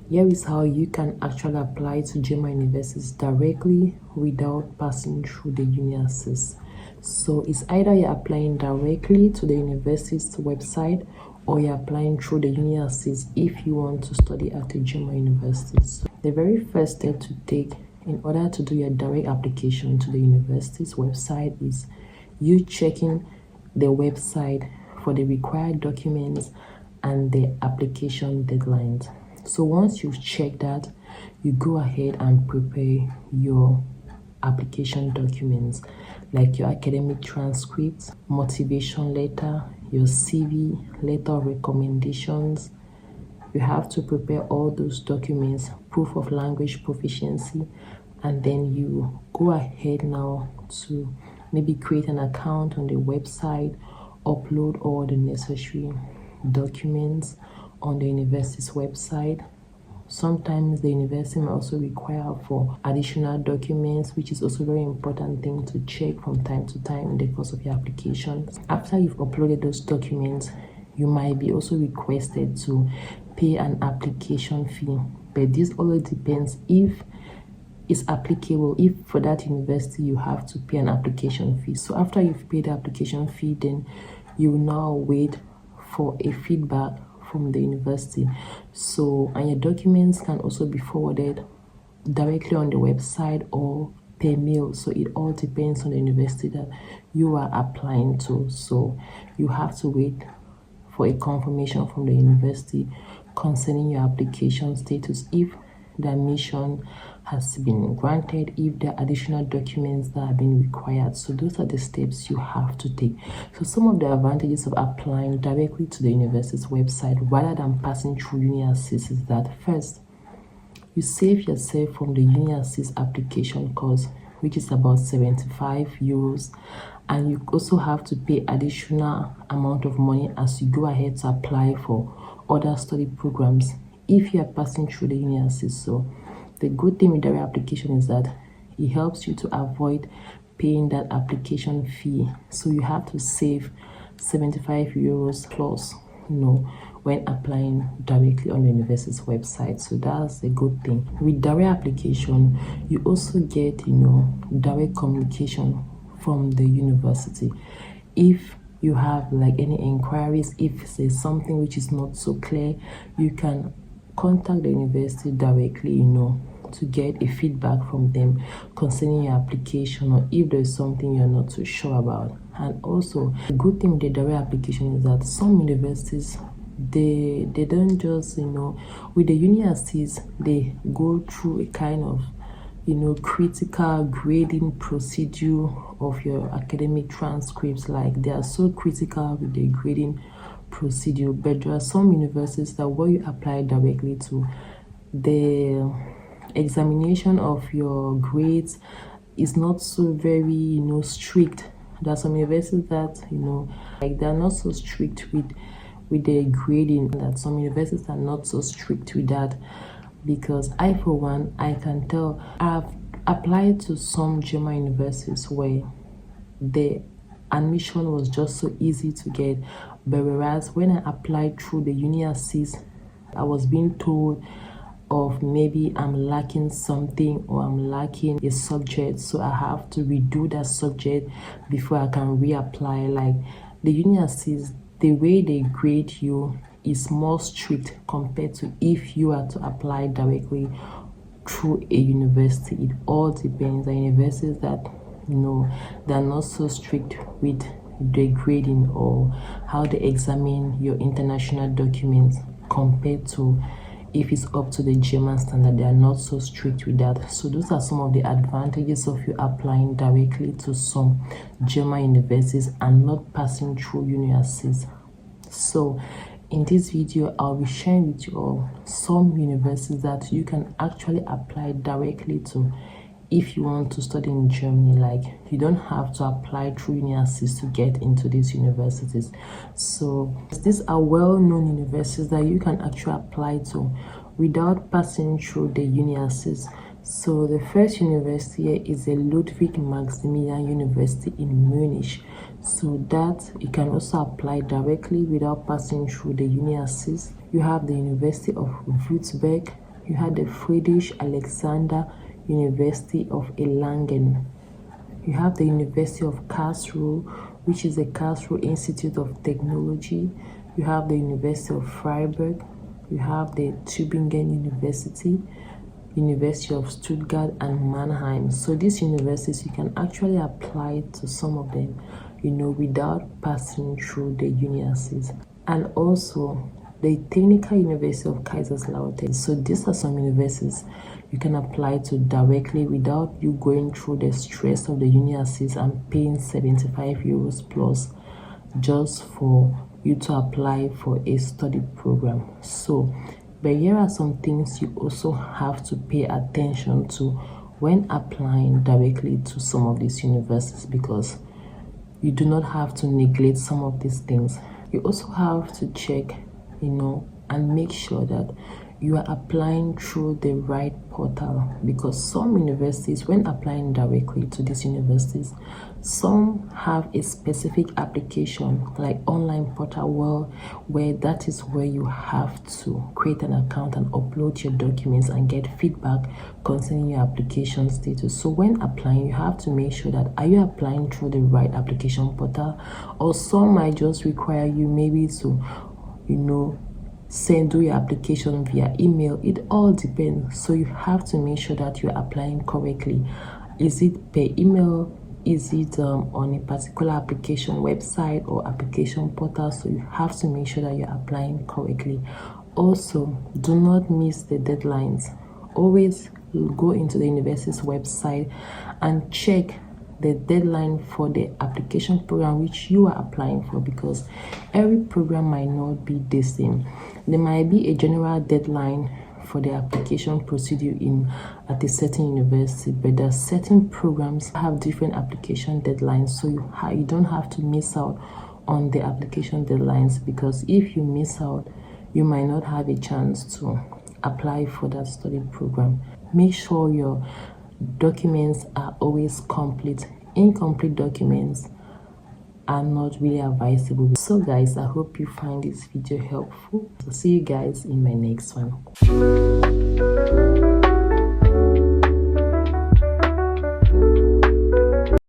Here is how you can actually apply to German universities directly without passing through the Uni-Assist. So it's either you're applying directly to the university's website or you're applying through the Uni-Assist if you want to study at a German university. So the very first step to take in order to do your direct application to the university's website is you checking the website for the required documents and the application deadlines. So once you've checked that, you go ahead and prepare your application documents like your academic transcripts, motivation letter, your CV, letter of recommendations. You have to prepare all those documents, proof of language proficiency, and then you go ahead now to maybe create an account on the website, upload all the necessary documents on the university's website. Sometimes the university may also require for additional documents, which is also a very important thing to check from time to time in the course of your application. After you've uploaded those documents, you might be also requested to pay an application fee, but this always depends if it's applicable. If for that university you have to pay an application fee, so after you've paid the application fee, then you will now wait for a feedback from the university. So, and your documents can also be forwarded directly on the website or per mail. So it all depends on the university that you are applying to. So you have to wait for a confirmation from the university concerning your application status, if the admission has been granted, if there are additional documents that have been required. So those are the steps you have to take. So some of the advantages of applying directly to the university's website rather than passing through Uni-Assist is that first, you save yourself from the Uni-Assist application cost, which is about 75 euros, and you also have to pay additional amount of money as you go ahead to apply for other study programs if you are passing through the Uni-Assist. So the good thing with the application is that it helps you to avoid paying that application fee. So you have to save 75 euros plus, when applying directly on the university's website. So that's a good thing. With direct application, you also get, direct communication from the university. If you have like any inquiries, if there's something which is not so clear, you can contact the university directly, to get a feedback from them concerning your application, or if there's something you're not too sure about. And also, the good thing with the direct application is that some universities, they don't just, with the Uni-Assist, they go through a kind of, critical grading procedure of your academic transcripts. Like, they are so critical with the grading procedure, but there are some universities that when you apply directly to, the examination of your grades is not so very strict. There are some universities that like they're not so strict with the grading, that some universities are not so strict with that. Because I, for one, I can tell I've applied to some German universities where the admission was just so easy to get, but whereas when I applied through the Uni-Assist, I was being told of maybe I'm lacking something or I'm lacking a subject, so I have to redo that subject before I can reapply. Like, the Uni-Assist, the way they grade you is more strict compared to if you are to apply directly through a university. It all depends. The universities that they're not so strict with the grading or how they examine your international documents compared to if it's up to the German standard. They are not so strict with that. So those are some of the advantages of you applying directly to some German universities and not passing through Uni-Assist. So in this video, I'll be sharing with you all some universities that you can actually apply directly to if you want to study in Germany. Like, you don't have to apply through Uni-Assist to get into these universities. So these are well-known universities that you can actually apply to without passing through the Uni-Assist. So the first university here is the Ludwig Maximilian University in Munich. So that you can also apply directly without passing through the Uni-Assist. You have the University of Würzburg You have the Friedrich Alexander University of Erlangen. You have the University of Karlsruhe, which is the Karlsruhe Institute of Technology. You have the University of Freiburg. You have the Tübingen University, University of Stuttgart, and Mannheim. So these universities, you can actually apply to some of them, without passing through the Uni-Assist. And also the Technical University of Kaiserslautern. So these are some universities you can apply to directly without you going through the stress of the Uni-Assist and paying 75 euros plus just for you to apply for a study program. So, but here are some things you also have to pay attention to when applying directly to some of these universities, because you do not have to neglect some of these things. You also have to check, and make sure that you are applying through the right portal, because some universities, when applying directly to these universities, some have a specific application like online portal where that is where you have to create an account and upload your documents and get feedback concerning your application status. So when applying, you have to make sure that are you applying through the right application portal, or some might just require you maybe to do your application via email. It all depends. So you have to make sure that you're applying correctly. Is it per email? Is it on a particular application website or application portal? So you have to make sure that you're applying correctly. Also, do not miss the deadlines. Always go into the university's website and check the deadline for the application program which you are applying for, because every program might not be the same. There might be a general deadline for the application procedure at a certain university, but there are certain programs that have different application deadlines, so you don't have to miss out on the application deadlines, because if you miss out, you might not have a chance to apply for that study program. Make sure your documents are always complete. Incomplete documents are not really advisable. So guys, I hope you find this video helpful. So see you guys in my next one.